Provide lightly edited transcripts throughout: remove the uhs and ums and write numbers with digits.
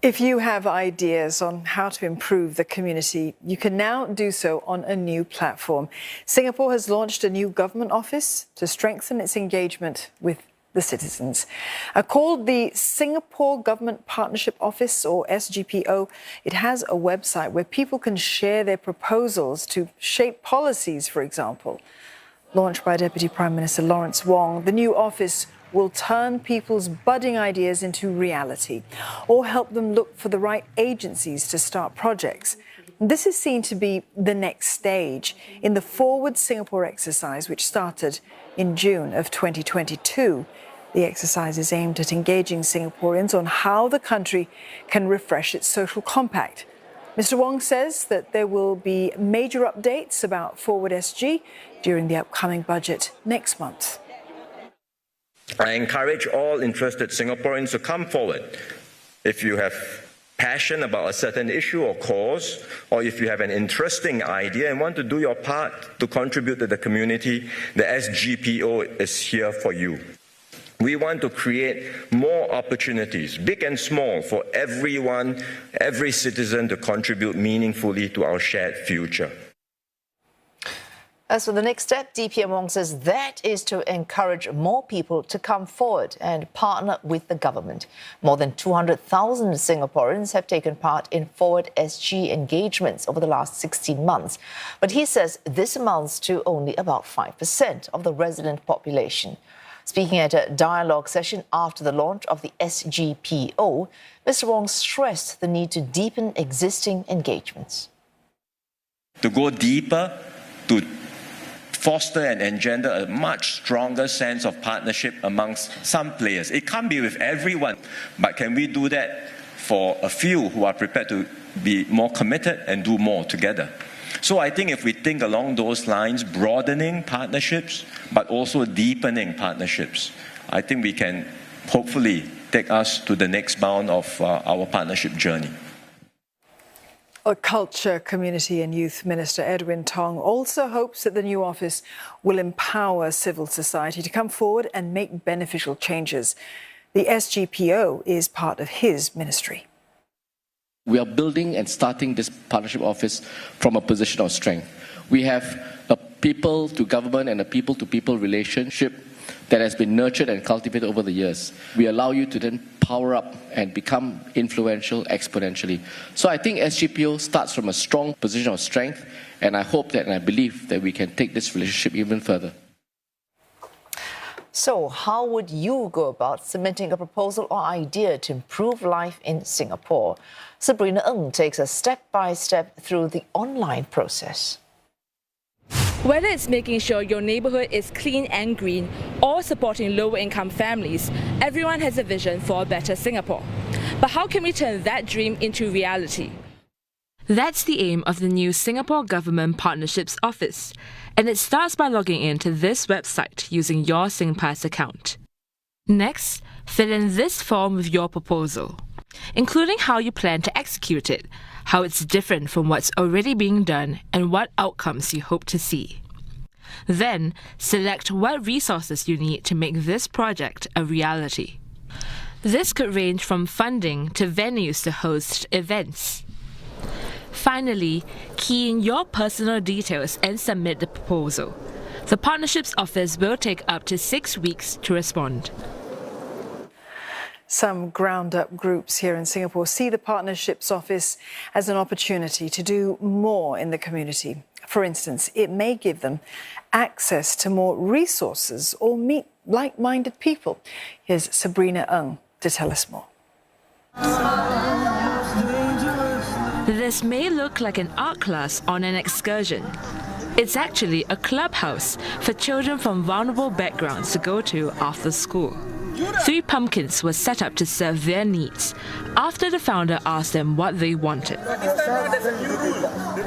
If you have ideas on how to improve the community, you can now do so on a new platform. Singapore has launched a new government office to strengthen its engagement with the citizens. Called the Singapore Government Partnership Office, or SGPO, it has a website where people can share their proposals to shape policies, for example. Launched by Deputy Prime Minister Lawrence Wong, the new office will turn people's budding ideas into reality or help them look for the right agencies to start projects. This is seen to be the next stage in the Forward Singapore exercise, which started in June of 2022. The exercise is aimed at engaging Singaporeans on how the country can refresh its social compact. Mr. Wong says that there will be major updates about Forward SG during the upcoming budget next month. I encourage all interested Singaporeans to come forward. If you have passion about a certain issue or cause, or if you have an interesting idea and want to do your part to contribute to the community, the SGPO is here for you. We want to create more opportunities, big and small, for everyone, every citizen to contribute meaningfully to our shared future. As for the next step, DPM Wong says that is to encourage more people to come forward and partner with the government. More than 200,000 Singaporeans have taken part in Forward SG engagements over the last 16 months. But he says this amounts to only about 5% of the resident population. Speaking at a dialogue session after the launch of the SGPO, Mr. Wong stressed the need to deepen existing engagements. To go deeper, to foster and engender a much stronger sense of partnership amongst some players. It can't be with everyone, but can we do that for a few who are prepared to be more committed and do more together? So I think if we think along those lines, broadening partnerships, but also deepening partnerships, I think we can hopefully take us to the next bound of our partnership journey. Culture, Community and Youth Minister Edwin Tong also hopes that the new office will empower civil society to come forward and make beneficial changes. The SGPO is part of his ministry. We are building and starting this partnership office from a position of strength. We have a people to government and a people to people relationship that has been nurtured and cultivated over the years. We allow you to then power up and become influential exponentially. So I think SGPO starts from a strong position of strength, and I hope that and I believe that we can take this relationship even further. So how would you go about submitting a proposal or idea to improve life in Singapore? Sabrina Ng takes us step-by-step through the online process. Whether it's making sure your neighbourhood is clean and green or supporting lower-income families, everyone has a vision for a better Singapore. But how can we turn that dream into reality? That's the aim of the new Singapore Government Partnerships Office, and it starts by logging into this website using your SingPass account. Next, fill in this form with your proposal, including how you plan to execute it, how it's different from what's already being done, and what outcomes you hope to see. Then, select what resources you need to make this project a reality. This could range from funding to venues to host events. Finally, key in your personal details and submit the proposal. The Partnerships Office will take up to 6 weeks to respond. Some ground-up groups here in Singapore see the Partnerships Office as an opportunity to do more in the community. For instance, it may give them access to more resources or meet like-minded people. Here's Sabrina Ng to tell us more. This may look like an art class on an excursion. It's actually a clubhouse for children from vulnerable backgrounds to go to after school. 3 pumpkins were set up to serve their needs after the founder asked them what they wanted.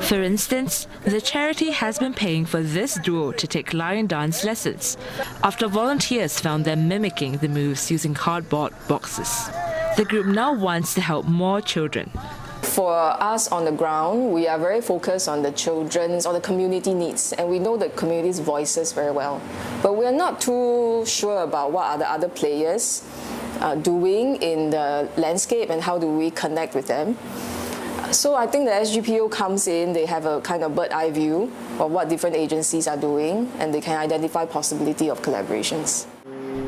For instance, the charity has been paying for this duo to take lion dance lessons after volunteers found them mimicking the moves using cardboard boxes. The group now wants to help more children. For us on the ground, we are very focused on the children's or the community needs, and we know the community's voices very well. But we are not too sure about what are the other players doing in the landscape and how do we connect with them. So I think the SGPO comes in, they have a kind of bird-eye view of what different agencies are doing, and they can identify possibility of collaborations.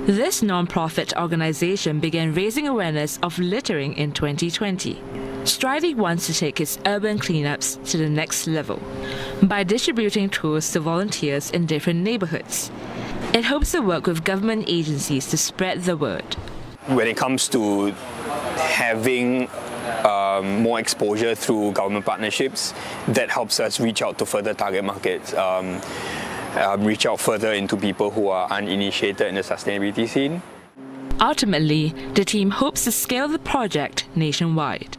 This non-profit organization began raising awareness of littering in 2020. Striding wants to take its urban cleanups to the next level by distributing tools to volunteers in different neighborhoods. It hopes to work with government agencies to spread the word. When it comes to having more exposure through government partnerships, that helps us reach out to further target markets, reach out further into people who are uninitiated in the sustainability scene. Ultimately, the team hopes to scale the project nationwide.